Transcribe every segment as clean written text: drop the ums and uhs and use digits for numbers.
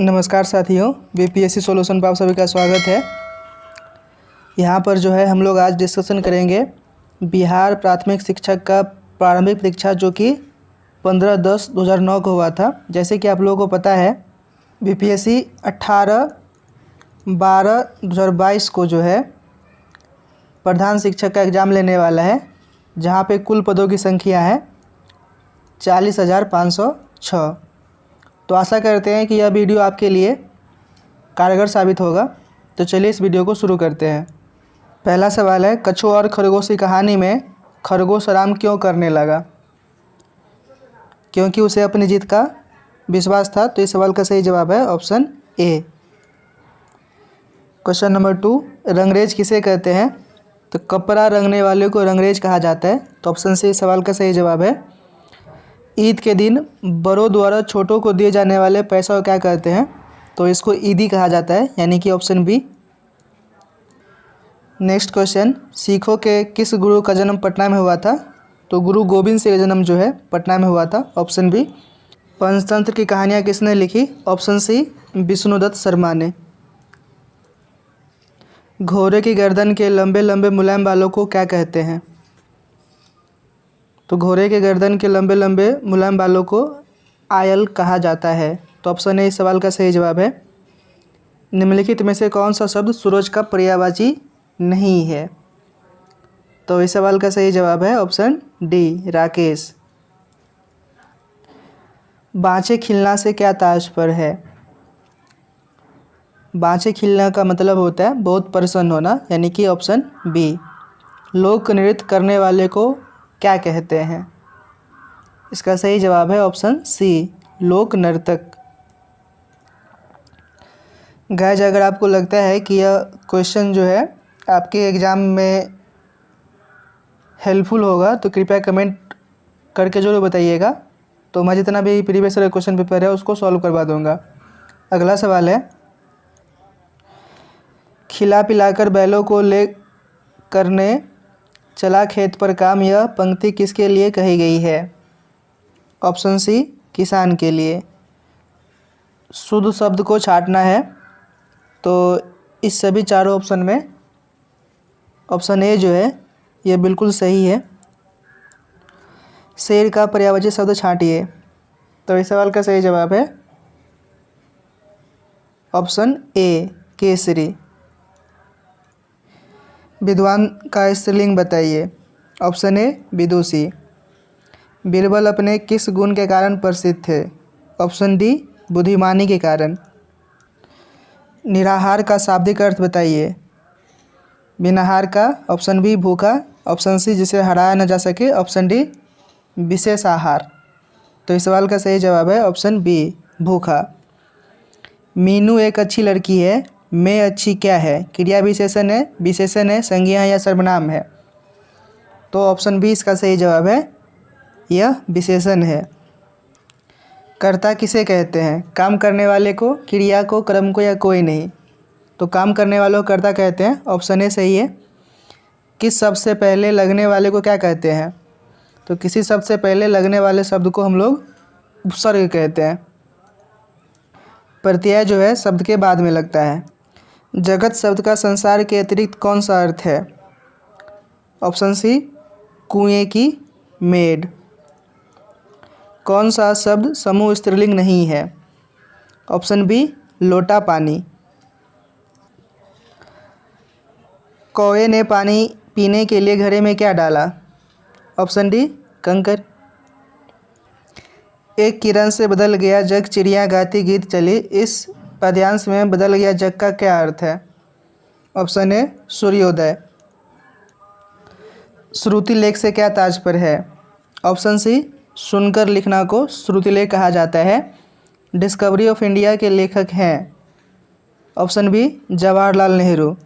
नमस्कार साथियों, BPSC solution पर आप सभी का स्वागत है। यहाँ पर जो है हम लोग आज डिस्कशन करेंगे बिहार प्राथमिक शिक्षक का प्रारंभिक परीक्षा जो कि 15/10/2009 को हुआ था। जैसे कि आप लोगों को पता है बीपीएससी 18/12/2022 को जो है प्रधान शिक्षक का एग्ज़ाम लेने वाला है, जहाँ पे कुल पदों की संख्या है 40,506। तो आशा करते हैं कि यह वीडियो आपके लिए कारगर साबित होगा। तो चलिए इस वीडियो को शुरू करते हैं। पहला सवाल है, कछुआ और खरगोश की कहानी में खरगोश आराम क्यों करने लगा? क्योंकि उसे अपनी जीत का विश्वास था। तो इस सवाल का सही जवाब है option A. Question number 2, Rangrez किसे कहते हैं? तो कपड़ा रंगने वाले को रंगरेज कहा जाता है। तो ऑप्शन सी इस सवाल का सही जवाब है। ईद के दिन बड़ों द्वारा छोटों को दिए जाने वाले पैसा को क्या कहते हैं? तो इसको ईदी कहा जाता है, यानी कि ऑप्शन बी। नेक्स्ट क्वेश्चन, सिखों के किस गुरु का जन्म पटना में हुआ था? तो गुरु गोविंद सिंह का जन्म जो है पटना में हुआ था, ऑप्शन बी। पंचतंत्र की कहानियाँ किसने लिखी? ऑप्शन सी विष्णुदत्त शर्मा ने। घोड़े की गर्दन के लंबे लंबे मुलायम बालों को क्या कहते हैं? तो घोड़े के गर्दन के लंबे लंबे मुलायम बालों को आयल कहा जाता है। तो ऑप्शन ए इस सवाल का सही जवाब है। निम्नलिखित में से कौन सा शब्द सूरज का पर्यायवाची नहीं है? तो इस सवाल का सही जवाब है ऑप्शन डी, राकेश। बाँचे खिलना से क्या तात्पर्य है? बाँचे खिलना का मतलब होता है बहुत प्रसन्न होना, यानी कि ऑप्शन बी। लोक नृत्य करने वाले को क्या कहते हैं? इसका सही जवाब है ऑप्शन सी, लोक नर्तक। गाइस, अगर आपको लगता है कि यह क्वेश्चन जो है आपके एग्ज़ाम में हेल्पफुल होगा तो कृपया कमेंट करके जरूर बताइएगा। तो मैं जितना भी प्रीवियस ईयर क्वेश्चन पेपर है उसको सॉल्व करवा दूंगा। अगला सवाल है, खिला पिलाकर बैलों को ले करने चला खेत पर काम, यह पंक्ति किसके लिए कही गई है? ऑप्शन सी, किसान के लिए। शुद्ध शब्द को छांटना है। तो इस सभी चारों ऑप्शन में ऑप्शन ए जो है यह बिल्कुल सही है। शेर का पर्यायवाची शब्द छांटिए। तो इस सवाल का सही जवाब है ऑप्शन ए, केसरी। विद्वान का स्त्रीलिंग बताइए। ऑप्शन ए, विदुषी। बीरबल अपने किस गुण के कारण प्रसिद्ध थे? ऑप्शन डी, बुद्धिमानी के कारण। निराहार का शाब्दिक अर्थ बताइए। बिनाहार का ऑप्शन बी, भूखा। ऑप्शन सी, जिसे हराया न जा सके। ऑप्शन डी, विशेष आहार। तो इस सवाल का सही जवाब है ऑप्शन बी, भूखा। मीनू एक अच्छी लड़की है, मैं अच्छी क्या है? क्रिया विशेषण है, संज्ञा है या सर्वनाम है? तो ऑप्शन बी इसका सही जवाब है, यह विशेषण है। कर्ता किसे कहते हैं? काम करने वाले को, क्रिया को, क्रम को या कोई नहीं? तो काम करने वालों को कर्ता कहते हैं, ऑप्शन ए सही है। किस शब्द से पहले लगने वाले को क्या कहते हैं? तो किसी शब्द से पहले लगने वाले शब्द को हम लोग उपसर्ग कहते हैं। प्रत्यय जो है शब्द के बाद में लगता है। जगत शब्द का संसार के अतिरिक्त कौन सा अर्थ है? ऑप्शन सी, कुएं की मेड। कौन सा शब्द समूह स्त्रीलिंग नहीं है? ऑप्शन बी, लोटा पानी। कौवे ने पानी पीने के लिए घड़े में क्या डाला? ऑप्शन डी, कंकर। एक किरण से बदल गया जग, चिड़िया गाती गीत चली, इस पद्यांश में बदल गया जग का क्या अर्थ है? ऑप्शन ए, सूर्योदय। श्रुतिलेख से क्या तात्पर्य है? ऑप्शन सी, सुनकर लिखना को श्रुतिलेख कहा जाता है। डिस्कवरी ऑफ इंडिया के लेखक हैं? Option B, Jawaharlal Nehru.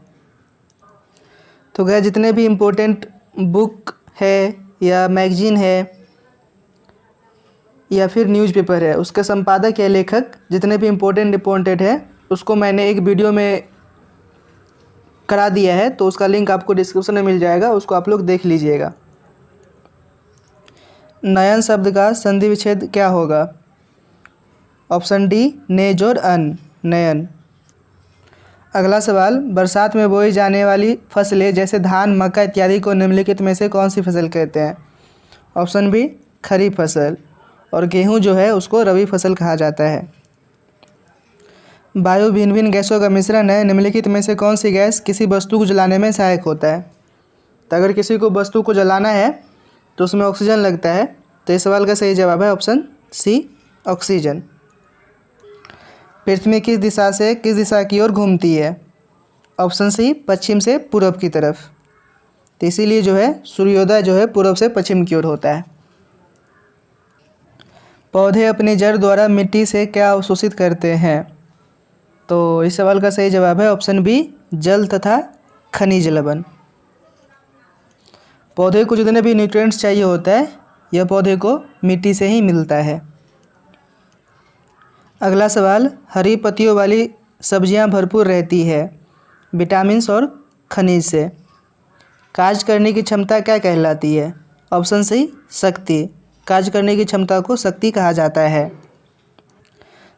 तो गए जितने भी इम्पोर्टेंट बुक है या मैगजीन है या फिर न्यूज़पेपर है, उसके संपादक या लेखक जितने भी इम्पोर्टेंट है उसको मैंने एक वीडियो में करा दिया है। तो उसका लिंक आपको डिस्क्रिप्शन में मिल जाएगा, उसको आप लोग देख लीजिएगा। नयन शब्द का संधि विच्छेद क्या होगा? ऑप्शन डी नेज और अन नयन। अगला सवाल, बरसात में बोई जाने वाली फसलें जैसे धान, मक्का इत्यादि को निम्नलिखित में से कौन सी फसल कहते हैं? ऑप्शन बी खरीफ फसल, और गेहूं जो है उसको रबी फसल कहा जाता है। वायु भिन्न भिन्न गैसों का मिश्रण है, निम्नलिखित में से कौन सी गैस किसी वस्तु को जलाने में सहायक होता है? तो अगर किसी को वस्तु को जलाना है तो उसमें ऑक्सीजन लगता है, तो इस सवाल का सही जवाब है ऑप्शन सी ऑक्सीजन। पृथ्वी किस दिशा की ओर घूमती है? ऑप्शन सी पश्चिम से पूर्व की तरफ, तो इसीलिए जो है सूर्योदय जो है पूर्व से पश्चिम की ओर होता है। पौधे अपनी जड़ द्वारा मिट्टी से क्या अवशोषित करते हैं? तो इस सवाल का सही जवाब है ऑप्शन बी जल तथा खनिज लवण। पौधे को जितने भी न्यूट्रिएंट्स चाहिए होता है यह पौधे को मिट्टी से ही मिलता है। अगला सवाल, हरी पत्तियों वाली सब्जियां भरपूर रहती है विटामिन्स और खनिज से, कार्य करने की क्षमता क्या कहलाती है? ऑप्शन सी शक्ति, कार्य करने की क्षमता को शक्ति कहा जाता है।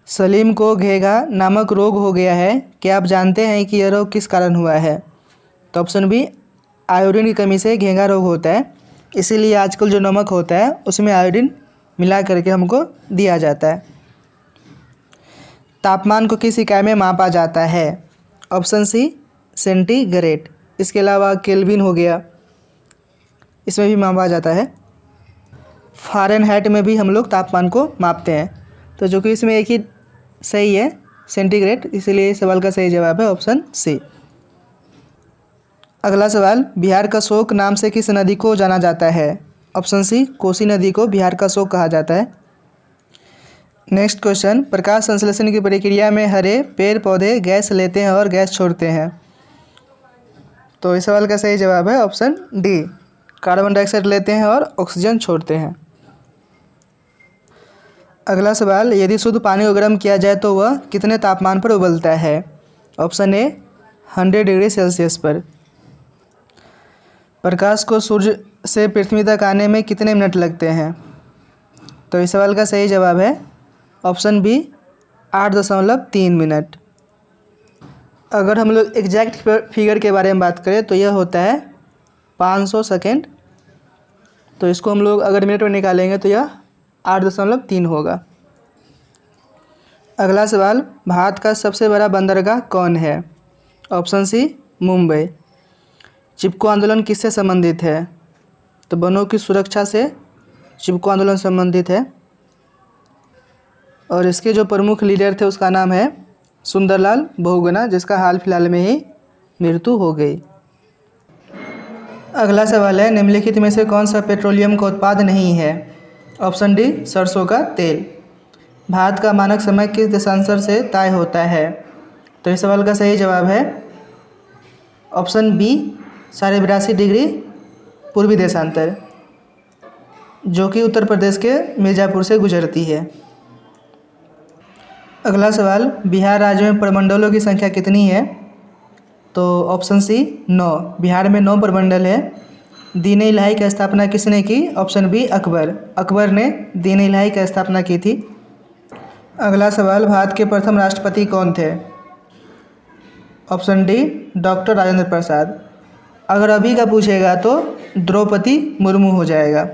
सलीम को घेघा नामक रोग हो गया है, क्या आप जानते हैं कि यह रोग किस कारण हुआ है? तो ऑप्शन बी आयोडीन की कमी से घेघा रोग होता है, इसीलिए आजकल जो नमक होता है उसमें आयोडीन मिला करके हमको दिया जाता है। तापमान को किस इकाई में मापा जाता है? ऑप्शन सी सेंटीग्रेड, इसके अलावा केल्विन हो गया, इसमें भी मापा जाता है। फ़ारेनहाइट में भी हम लोग तापमान को मापते हैं, तो जो कि इसमें एक ही सही है सेंटीग्रेड, इसलिए इस सवाल का सही जवाब है ऑप्शन सी। अगला सवाल, बिहार का शोक नाम से किस नदी को जाना जाता है? ऑप्शन सी कोसी नदी को बिहार का शोक कहा जाता है। नेक्स्ट क्वेश्चन, प्रकाश संश्लेषण की प्रक्रिया में हरे पेड़ पौधे गैस लेते हैं और गैस छोड़ते हैं, तो इस सवाल का सही जवाब है ऑप्शन डी कार्बन डाइऑक्साइड लेते हैं और ऑक्सीजन छोड़ते हैं। अगला सवाल, यदि शुद्ध पानी को गर्म किया जाए तो वह कितने तापमान पर उबलता है? ऑप्शन ए 100 डिग्री सेल्सियस पर। प्रकाश को सूर्य से पृथ्वी तक आने में कितने मिनट लगते हैं? तो इस सवाल का सही जवाब है ऑप्शन बी 8.3 मिनट। अगर हम लोग एग्जैक्ट फिगर के बारे में बात करें तो यह होता है 500 सेकेंड, तो इसको हम लोग अगर मिनट में निकालेंगे तो यह 8.3 होगा। अगला सवाल, भारत का सबसे बड़ा बंदरगाह कौन है? ऑप्शन सी मुंबई। चिपको आंदोलन किससे संबंधित है? तो वनों की सुरक्षा से चिपको आंदोलन संबंधित है, और इसके जो प्रमुख लीडर थे उसका नाम है सुंदरलाल बहुगुणा, जिसका हाल फिलहाल में ही मृत्यु हो गई। अगला सवाल है, निम्नलिखित में से कौन सा पेट्रोलियम का उत्पाद नहीं है? ऑप्शन डी सरसों का तेल। भारत का मानक समय किस देशांतर से तय होता है? तो इस सवाल का सही जवाब है ऑप्शन बी 82.5 डिग्री पूर्वी देशांतर, जो कि उत्तर प्रदेश के मिर्ज़ापुर से गुजरती है। अगला सवाल, बिहार राज्य में प्रमंडलों की संख्या कितनी है? तो ऑप्शन सी 9, बिहार में 9 प्रमंडल है। दीन इलाही की स्थापना किसने की? ऑप्शन बी अकबर ने दीन इलाही की स्थापना की थी। अगला सवाल, भारत के प्रथम राष्ट्रपति कौन थे? Option D doctor Rajendra Prasad. अगर अभी का पूछेगा तो द्रौपदी मुर्मू हो जाएगा।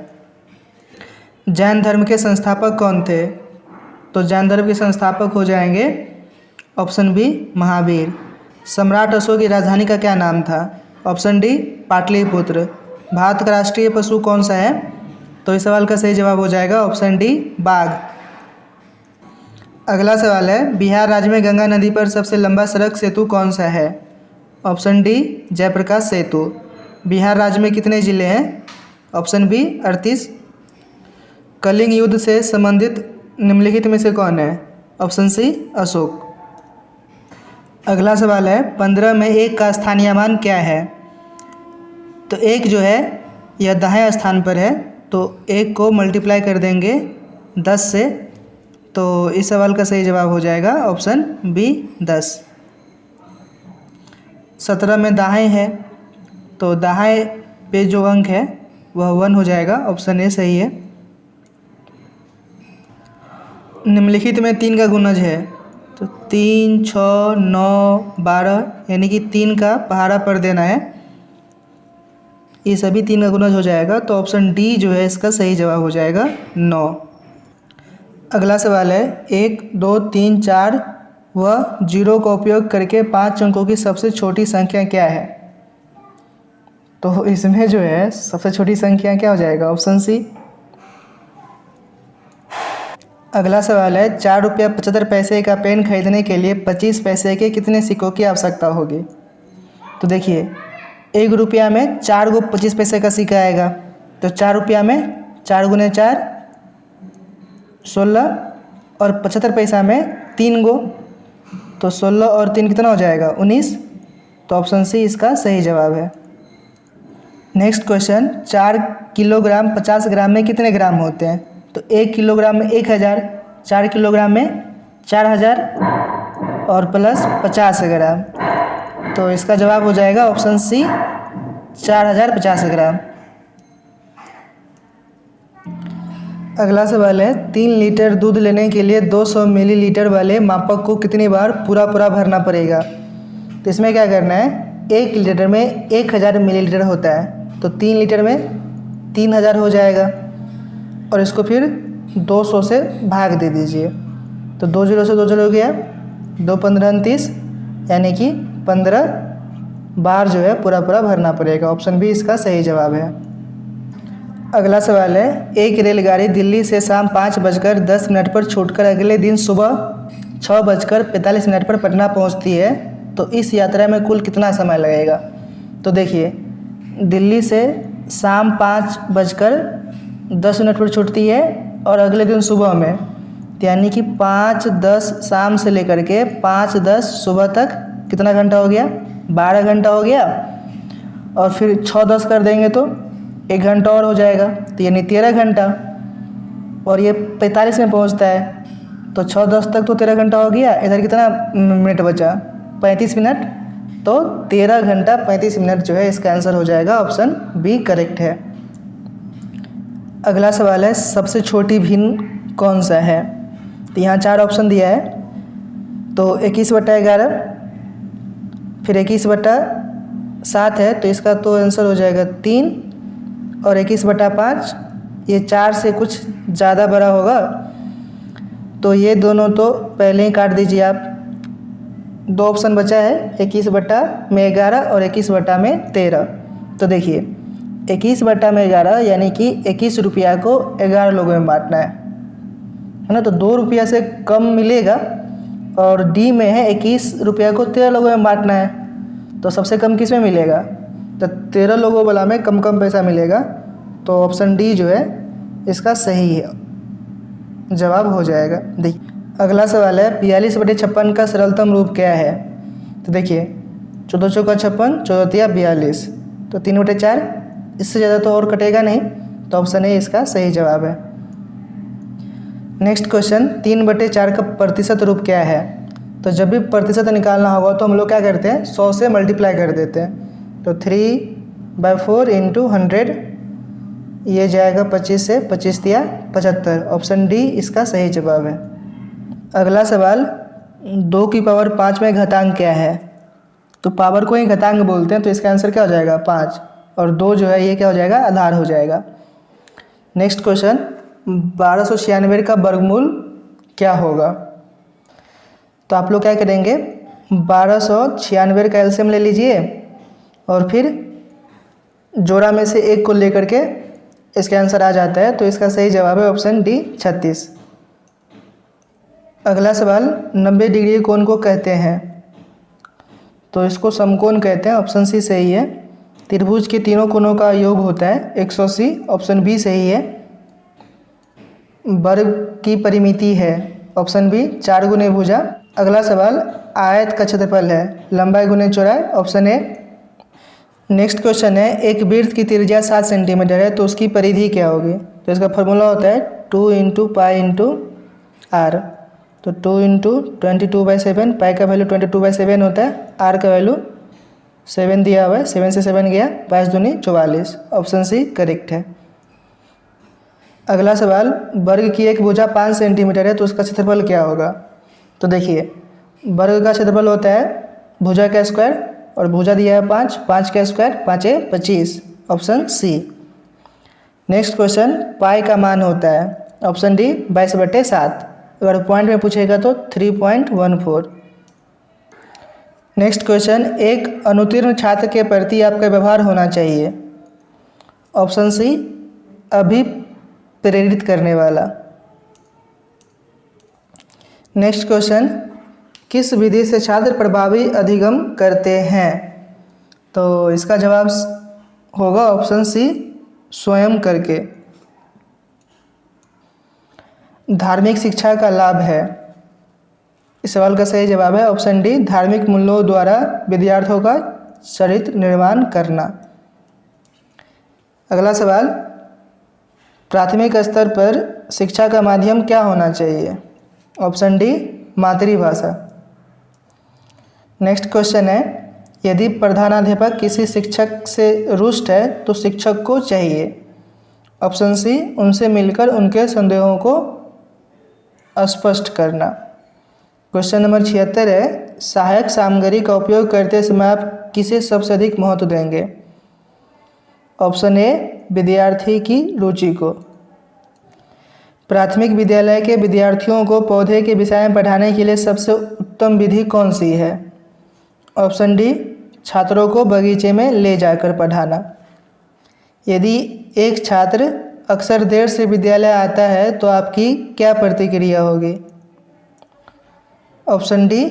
जैन धर्म के संस्थापक कौन थे? तो जैन धर्म के संस्थापक हो जाएंगे ऑप्शन बी महावीर। सम्राट अशोक की राजधानी का क्या नाम था? Option D Pataliputra. भारत का राष्ट्रीय पशु कौन सा है? तो इस सवाल का सही जवाब हो जाएगा ऑप्शन डी बाघ। अगला सवाल है, बिहार राज्य में गंगा नदी पर सबसे लंबा सड़क सेतु कौन सा है? ऑप्शन डी जयप्रकाश सेतु। बिहार राज्य में कितने ज़िले हैं? Option B 38। कलिंग युद्ध से संबंधित निम्नलिखित में से कौन है? Option C Ashok. अगला सवाल है, 15 में 1 का स्थानीय मान क्या है? तो 1 जो है यह दाएं स्थान पर है, तो 1 को मल्टीप्लाई कर देंगे 10 से, तो इस सवाल का सही जवाब हो जाएगा ऑप्शन बी 10। 17 में दाएं है, तो दाएं पे जो अंक है वह 1 हो जाएगा, ऑप्शन ए सही है। निम्नलिखित में 3 का गुणज है, तो 3, 6, 9, 12, यानी कि 3 का पहाड़ा पर देना है, ये सभी 3 का गुणज हो जाएगा। तो ऑप्शन डी जो है इसका सही जवाब हो जाएगा 9। अगला सवाल है 1, 2, 3, 4 व 0 का उपयोग करके 5 अंकों की सबसे छोटी संख्या क्या है? तो इसमें जो है सबसे छोटी संख्या क्या हो जाएगा? Option C. अगला सवाल है 4 रुपया 75 पैसे का पेन खरीदने के लिए 25 पैसे के कितने सिक्कों की आवश्यकता होगी? तो देखिए 1 रुपया में 4 गो 25 पैसे का सिक्का आएगा, तो 4 रुपया में 4 गुने 4 16 और 75 पैसा में 3 गो, तो 16 और 3 कितना हो जाएगा? 19। तो ऑप्शन सी इसका सही जवाब है। नेक्स्ट क्वेश्चन 4 किलोग्राम 50 ग्राम में कितने ग्राम होते हैं? तो 1 किलोग्राम में 1000, 4 किलोग्राम में 4000 और प्लस 50 ग्राम, तो इसका जवाब हो जाएगा ऑप्शन सी 4050 ग्राम। अगला सवाल है 3 लीटर दूध लेने के लिए 200 मिलीलीटर वाले मापक को कितनी बार पूरा भरना पड़ेगा? तो इसमें क्या करना है, 1 लीटर में 1000 मिलीलीटर होता है, तो 3 लीटर में 3000 हो जाएगा और इसको फिर 200 से भाग दे दीजिए, तो 2 0 से 2 0 हो गया, 2 15 29, यानी कि 15 बार जो है पूरा भरना पड़ेगा। ऑप्शन बी इसका सही जवाब है। अगला सवाल है एक रेलगाड़ी दिल्ली से शाम 5:10 पर छूटकर अगले दिन सुबह 6:45 पर पटना पहुंचती है, तो इस यात्रा में कुल कितना समय लगेगा? तो देखिए दिल्ली से शाम 5:10 पर छूटती है और अगले दिन सुबह में, यानी कि 5:10 शाम से लेकर के 5:10 सुबह तक कितना घंटा हो गया? 12 घंटा हो गया, और फिर 6:10 कर देंगे तो 1 घंटा और हो जाएगा, तो यानी 13 घंटा, और ये 45 में पहुंचता है, तो 6:10 तक तो 13 घंटा हो गया। इधर कितना मिनट बचा? 35 मिनट, तो 13 घंटा 35 मिनट जो है इसका आंसर हो जाएगा। ऑप्शन बी करेक्ट है। अगला सवाल है सबसे छोटी भिन्न कौन सा है? तो यहाँ 4 ऑप्शन दिया है, तो 21/11, फिर 21/7 है, तो इसका तो आंसर हो जाएगा 3, और 21/5, ये 4 से कुछ ज़्यादा बड़ा होगा, तो ये दोनों तो पहले ही काट दीजिए आप। 2 ऑप्शन बचा है 21/11 और 21/13। तो देखिए 21/11 यानी कि 21 रुपया को 11 लोगों में बांटना है ना, तो 2 रुपया से कम मिलेगा, और डी में है 21 रुपया को 13 लोगों में बांटना है, तो सबसे कम किस में मिलेगा? तो 13 लोगों वाला में कम पैसा मिलेगा, तो ऑप्शन डी जो है इसका सही है जवाब हो जाएगा। देखिए अगला सवाल है 42/56 का सरलतम रूप क्या है? तो देखिए 14 चौका 56, 14 तिया 42, तो 3/4, इससे ज़्यादा तो और कटेगा नहीं, तो ऑप्शन ए इसका सही जवाब है। नेक्स्ट क्वेश्चन 3/4 का प्रतिशत रूप क्या है? तो जब भी प्रतिशत निकालना होगा तो हम लोग क्या करते हैं, 100 से मल्टीप्लाई कर देते हैं, तो 3/4 × 100, ये जाएगा 25 से, 25 तिया 75, ऑप्शन डी इसका सही जवाब है। अगला सवाल 2 की पावर 5 में घातांक क्या है? तो पावर को ही घातांक बोलते हैं, तो इसका आंसर क्या हो जाएगा? 5, और 2 जो है ये क्या हो जाएगा? आधार हो जाएगा। नेक्स्ट क्वेश्चन 1296 का वर्गमूल क्या होगा? तो आप लोग क्या करेंगे, 1296 का एलसीएम ले लीजिए और फिर जोड़ा में से एक को लेकर के इसका आंसर आ जाता है, तो इसका सही जवाब है ऑप्शन डी 36। अगला सवाल 90 डिग्री कोण को कहते हैं? तो इसको समकोण कहते हैं, ऑप्शन सी सही है। त्रिभुज के तीनों कोणों का योग होता है 180, ऑप्शन बी सही है। वर्ग की परिमिति है, ऑप्शन बी 4 गुने भुजा। अगला सवाल आयत का क्षेत्रफल है, लंबाई गुने चौड़ाई, ऑप्शन ए। नेक्स्ट क्वेश्चन है एक वृत्त की त्रिज्या 7 सेंटीमीटर है, तो उसकी परिधि क्या होगी? तो इसका फॉर्मूला होता है 2 × पाई × r, तो 2 × 22/7, पाई का वैल्यू 22/7 होता है, r का वैल्यू 7 दिया हुआ है, 7 से 7 गया, 22 दूनी 44, ऑप्शन सी करेक्ट है। अगला सवाल, वर्ग की एक भुजा 5 सेंटीमीटर है तो उसका क्षेत्रफल क्या होगा। तो देखिए, वर्ग का क्षेत्रफल होता है भुजा का स्क्वायर, और भुजा दिया है 5, 5 का स्क्वायर 5 है 25, ऑप्शन सी। नेक्स्ट क्वेश्चन, पाई का मान होता है ऑप्शन डी 22/7, अगर पॉइंट में पूछेगा तो 3.14। नेक्स्ट क्वेश्चन, एक अनुत्तीर्ण छात्र के प्रति आपका व्यवहार होना चाहिए, ऑप्शन सी अभिप्रेरित करने वाला। नेक्स्ट क्वेश्चन, किस विधि से छात्र प्रभावी अधिगम करते हैं। तो इसका जवाब होगा ऑप्शन सी स्वयं करके। धार्मिक शिक्षा का लाभ है, इस सवाल का सही जवाब है ऑप्शन डी धार्मिक मूल्यों द्वारा विद्यार्थियों का चरित्र निर्माण करना। अगला सवाल, प्राथमिक स्तर पर शिक्षा का माध्यम क्या होना चाहिए, ऑप्शन डी मातृभाषा। नेक्स्ट क्वेश्चन है, यदि प्रधानाध्यापक किसी शिक्षक से रुष्ट है तो शिक्षक को चाहिए, ऑप्शन सी उनसे मिलकर उनके संदेहों को स्पष्ट करना। क्वेश्चन नंबर 76 है, सहायक सामग्री का उपयोग करते समय आप किसे सबसे अधिक महत्व देंगे, ऑप्शन ए विद्यार्थी की रुचि को। प्राथमिक विद्यालय के विद्यार्थियों को पौधे के विषय में पढ़ाने के लिए सबसे उत्तम विधि कौन सी है, ऑप्शन डी छात्रों को बगीचे में ले जाकर पढ़ाना। यदि एक छात्र अक्सर देर से विद्यालय आता है तो आपकी क्या प्रतिक्रिया होगी, ऑप्शन डी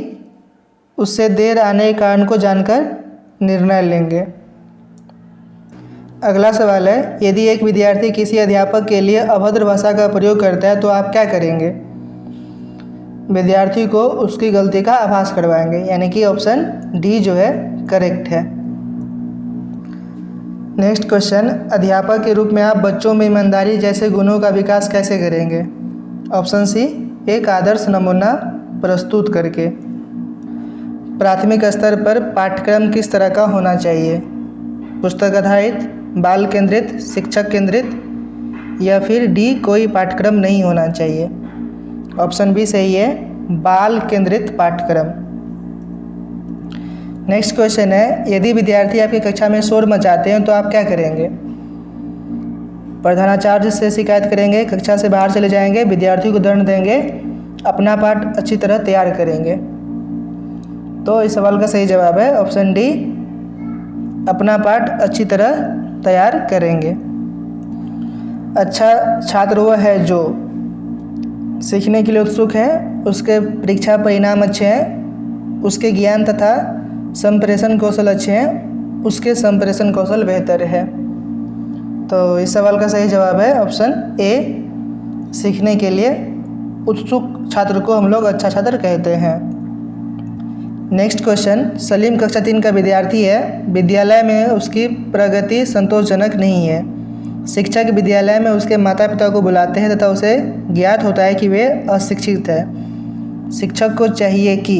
उससे देर आने के कारण को जानकर निर्णय लेंगे। अगला सवाल है, यदि एक विद्यार्थी किसी अध्यापक के लिए अभद्र भाषा का प्रयोग करता है तो आप क्या करेंगे, विद्यार्थी को उसकी गलती का आभास करवाएंगे, यानी कि ऑप्शन डी जो है करेक्ट है। नेक्स्ट क्वेश्चन, अध्यापक के रूप में आप बच्चों में ईमानदारी जैसे गुणों का विकास कैसे करेंगे, ऑप्शन सी एक आदर्श नमूना प्रस्तुत करके। प्राथमिक स्तर पर पाठ्यक्रम किस तरह का होना चाहिए, पुस्तक आधारित, बाल केंद्रित, शिक्षक केंद्रित, या फिर डी कोई पाठ्यक्रम नहीं होना चाहिए, ऑप्शन बी सही है बाल केंद्रित पाठ्यक्रम। नेक्स्ट क्वेश्चन है, यदि विद्यार्थी आपकी कक्षा में शोर मचाते हैं तो आप क्या करेंगे, प्रधानाचार्य से शिकायत करेंगे, कक्षा से बाहर चले जाएंगे, विद्यार्थी को दंड देंगे, अपना पाठ अच्छी तरह तैयार करेंगे। तो इस सवाल का सही जवाब है ऑप्शन डी अपना पाठ अच्छी तरह तैयार करेंगे। अच्छा छात्र वह है जो सीखने के लिए उत्सुक है, उसके परीक्षा परिणाम अच्छे हैं, उसके ज्ञान तथा संप्रेषण कौशल अच्छे हैं, उसके संप्रेषण कौशल बेहतर है। तो इस सवाल का सही जवाब है ऑप्शन ए सीखने के लिए उत्सुक छात्र को हम लोग अच्छा छात्र कहते हैं। नेक्स्ट क्वेश्चन, सलीम कक्षा 3 का विद्यार्थी है, विद्यालय में उसकी प्रगति संतोषजनक नहीं है। शिक्षक विद्यालय में उसके माता पिता को बुलाते हैं तथा उसे ज्ञात होता है कि वे अशिक्षित है। शिक्षक को चाहिए कि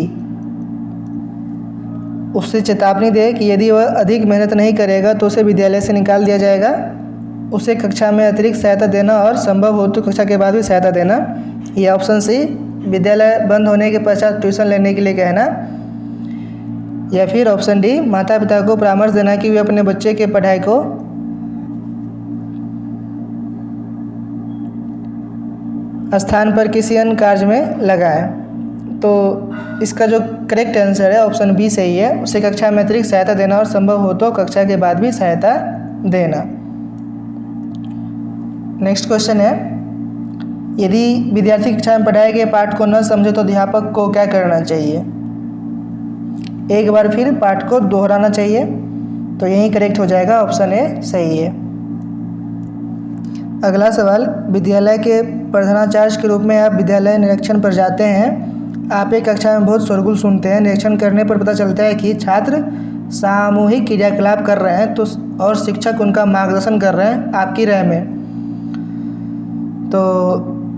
उससे चेतावनी दे कि यदि वह अधिक मेहनत नहीं करेगा तो उसे विद्यालय से निकाल दिया जाएगा, उसे कक्षा में अतिरिक्त सहायता देना और संभव हो तो कक्षा के बाद भी सहायता देना, या ऑप्शन सी विद्यालय बंद होने के पश्चात ट्यूशन लेने के लिए कहना, या फिर ऑप्शन डी माता पिता को परामर्श देना कि वे अपने बच्चे के पढ़ाई को स्थान पर किसी अन्य कार्य में लगाएं। तो इसका जो करेक्ट आंसर है ऑप्शन बी सही है, उसे कक्षा में अतिरिक्त सहायता देना और संभव हो तो कक्षा के बाद भी सहायता देना। नेक्स्ट क्वेश्चन है, यदि विद्यार्थी कक्षा में पढ़ाए गए पाठ को न समझे तो अध्यापक को क्या करना चाहिए, एक बार फिर पाठ को दोहराना चाहिए। तो यही करेक्ट हो जाएगा, ऑप्शन ए सही है। अगला सवाल, विद्यालय के प्रधानाचार्य के रूप में आप विद्यालय निरीक्षण पर जाते हैं, आप एक कक्षा में बहुत शोरगुल सुनते हैं, निरीक्षण करने पर पता चलता है कि छात्र सामूहिक क्रियाकलाप कर रहे हैं तो और शिक्षक उनका मार्गदर्शन कर रहे हैं, आपकी राय में तो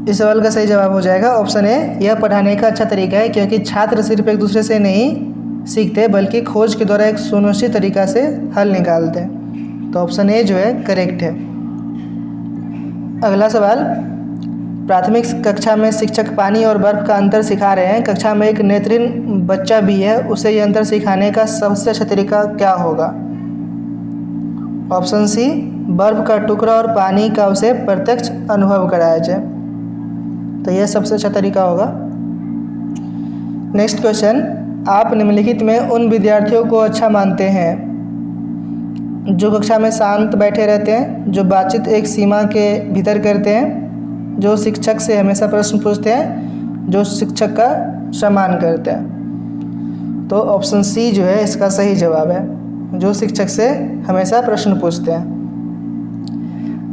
इस सवाल का सही जवाब हो जाएगा ऑप्शन ए, यह पढ़ाने का अच्छा तरीका है क्योंकि छात्र सिर्फ एक दूसरे से नहीं सीखते बल्कि खोज के द्वारा एक सुनिश्चित तरीका से हल निकालते हैं। तो ऑप्शन ए जो है करेक्ट है। अगला सवाल, प्राथमिक कक्षा में शिक्षक पानी और बर्फ का अंतर सिखा रहे हैं। कक्षा में एक नेत्रहीन बच्चा भी है, उसे यह अंतर सिखाने का सबसे अच्छा तरीका क्या होगा? ऑप्शन सी, बर्फ का टुकड़ा और पानी का उसे प्रत्यक्ष अनुभव कराया जाए। तो यह सबसे अच्छा तरीका होगा। नेक्स्ट क्वेश्चन, आप निम्नलिखित में उन विद्यार्थियों को अच्छा मानते हैं जो कक्षा में शांत बैठे रहते हैं, जो बातचीत एक सीमा के भीतर करते हैं, जो शिक्षक से हमेशा प्रश्न पूछते हैं, जो शिक्षक का सम्मान करते हैं। तो ऑप्शन सी जो है इसका सही जवाब है, जो शिक्षक से हमेशा प्रश्न पूछते हैं।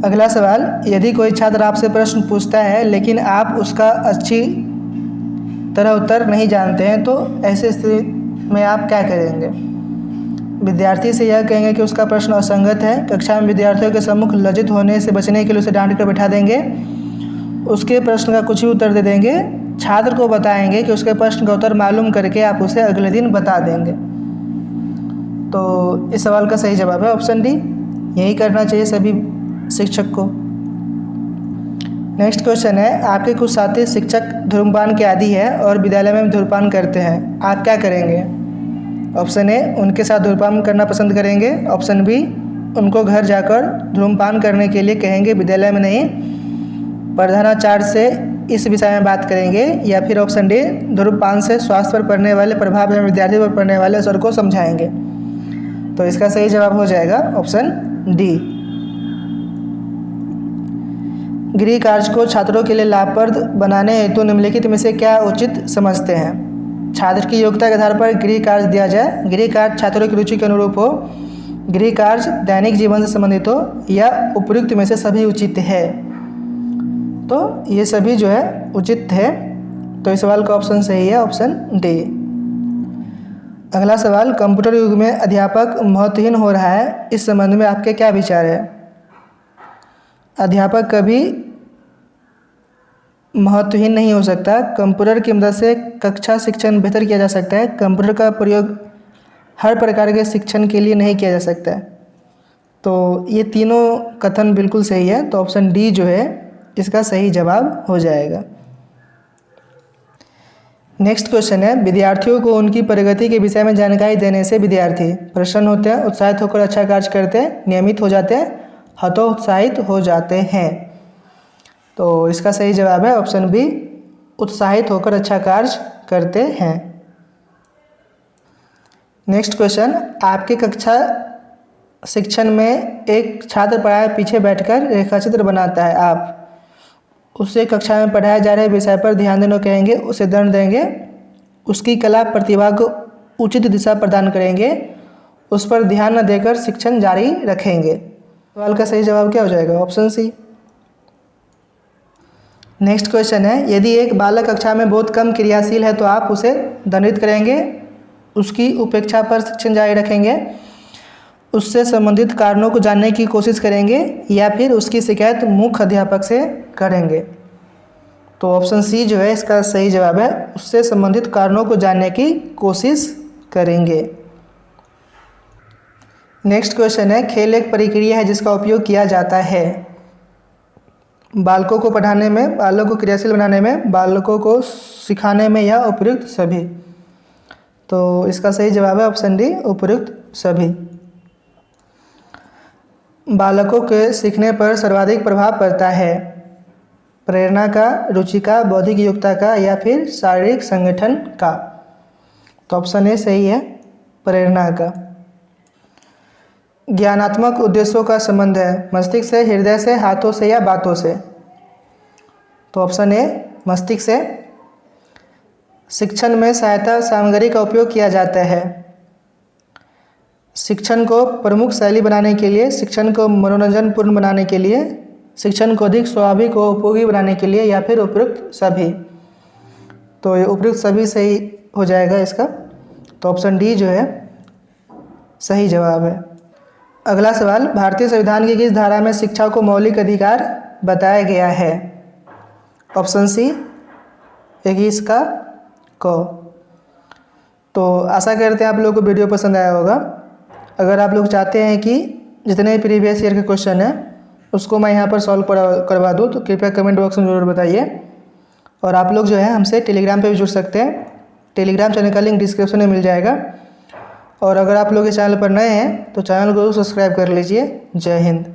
अगला सवाल, यदि कोई छात्र आपसे प्रश्न पूछता है लेकिन आप उसका अच्छी तरह उत्तर नहीं जानते हैं, तो ऐसे स्थिति में आप क्या करेंगे? विद्यार्थी से यह कहेंगे कि उसका प्रश्न असंगत है। कक्षा में विद्यार्थियों के सम्मुख लज्जित होने से बचने के लिए उसे डांट कर बैठा देंगे। उसके प्रश्न का कुछ ही उत्तर दे देंगे। छात्र को बताएंगे कि उसके प्रश्न का उत्तर मालूम करके आप उसे अगले दिन बता देंगे। तो इस सवाल का सही जवाब है ऑप्शन डी। यही करना चाहिए सभी शिक्षक को। नेक्स्ट क्वेश्चन है, आपके कुछ साथी शिक्षक धूम्रपान के आदी है और विद्यालय में धूम्रपान करते हैं, आप क्या करेंगे? ऑप्शन ए, उनके साथ धूम्रपान करना पसंद करेंगे। ऑप्शन बी, उनको घर जाकर धूम्रपान करने के लिए कहेंगे, विद्यालय में नहीं, प्रधानाचार्य से इस विषय में बात करेंगे। या फिर ऑप्शन डी, धूम्रपान से स्वास्थ्य पर पड़ने वाले प्रभाव एवं विद्यार्थी पर पड़ने वाले असर को समझाएंगे। तो इसका सही जवाब हो जाएगा ऑप्शन डी। गृह कार्य को छात्रों के लिए लाभप्रद बनाने हेतु निम्नलिखित में से क्या उचित समझते हैं? छात्र की योग्यता के आधार पर गृह कार्य दिया जाए। गृह कार्य छात्रों की रुचि के अनुरूप हो। गृह कार्य दैनिक जीवन से संबंधित हो, या उपयुक्त में से सभी उचित है। तो ये सभी जो है उचित है। तो इस सवाल का ऑप्शन सही है, ऑप्शन डी। अगला सवाल, कंप्यूटर युग में अध्यापक महत्वहीन हो रहा है, इस संबंध में आपके क्या विचार है? अध्यापक कभी महत्वहीन नहीं हो सकता। कंप्यूटर की मदद से कक्षा शिक्षण बेहतर किया जा सकता है। कंप्यूटर का प्रयोग हर प्रकार के शिक्षण के लिए नहीं किया जा सकता है। तो ये तीनों कथन बिल्कुल सही है। तो ऑप्शन डी जो है इसका सही जवाब हो जाएगा। नेक्स्ट क्वेश्चन है, विद्यार्थियों को उनकी प्रगति के विषय में जानकारी देने से विद्यार्थी प्रसन्न होते हैं, उत्साहित होकर अच्छा कार्य करते हैं, नियमित हो जाते हैं, हतोत्साहित हो जाते हैं। तो इसका सही जवाब है ऑप्शन बी, उत्साहित होकर अच्छा कार्य करते हैं। नेक्स्ट क्वेश्चन, आपके कक्षा शिक्षण में एक छात्र पढ़ाए पीछे बैठकर रेखाचित्र बनाता है, आप उससे कक्षा में पढ़ाए जा रहे विषय पर ध्यान देने कहेंगे, उसे दंड देंगे, उसकी कला प्रतिभा को उचित दिशा प्रदान करेंगे, उस पर ध्यान न देकर शिक्षण जारी रखेंगे। सवाल का सही जवाब क्या हो जाएगा? ऑप्शन सी। नेक्स्ट क्वेश्चन है, यदि एक बालक कक्षा में बहुत कम क्रियाशील है तो आप उसे दंडित करेंगे, उसकी उपेक्षा पर शिक्षण जारी रखेंगे, उससे संबंधित कारणों को जानने की कोशिश करेंगे, या फिर उसकी शिकायत मुख्य अध्यापक से करेंगे। तो ऑप्शन सी जो है इसका सही जवाब है, उससे संबंधित कारणों को जानने की कोशिश करेंगे। नेक्स्ट क्वेश्चन है, खेल एक प्रक्रिया है जिसका उपयोग किया जाता है बालकों को पढ़ाने में, बालकों को क्रियाशील बनाने में, बालकों को सिखाने में, या उपयुक्त सभी। तो इसका सही जवाब है ऑप्शन डी, उपयुक्त सभी। बालकों के सीखने पर सर्वाधिक प्रभाव पड़ता है प्रेरणा का, रुचि का, बौद्धिक योग्यता का, या फिर शारीरिक संगठन का। तो ऑप्शन ए सही है, प्रेरणा का। ज्ञानात्मक उद्देश्यों का संबंध है मस्तिष्क से, हृदय से, हाथों से, या बातों से। तो ऑप्शन ए मस्तिष्क से। शिक्षण में सहायता सामग्री का उपयोग किया जाता है शिक्षण को प्रमुख शैली बनाने के लिए, शिक्षण को मनोरंजनपूर्ण बनाने के लिए, शिक्षण को अधिक स्वाभाविक और उपयोगी बनाने के लिए, या फिर उपयुक्त सभी। तो ये उपयुक्त सभी सही हो जाएगा इसका। तो ऑप्शन डी जो है सही जवाब है। अगला सवाल, भारतीय संविधान की किस धारा में शिक्षा को मौलिक अधिकार बताया गया है? ऑप्शन सी 21 का क। तो आशा करते हैं आप लोगों को वीडियो पसंद आया होगा। अगर आप लोग चाहते हैं कि जितने प्रीवियस ईयर के क्वेश्चन हैं उसको मैं यहाँ पर सॉल्व करवा दूँ तो कृपया कमेंट बॉक्स में ज़रूर बताइए। और आप लोग जो है हमसे टेलीग्राम पे भी जुड़ सकते हैं। टेलीग्राम चैनल का लिंक डिस्क्रिप्शन में मिल जाएगा। और अगर आप लोग इस चैनल पर नए हैं तो चैनल को सब्सक्राइब कर लीजिए। जय हिंद।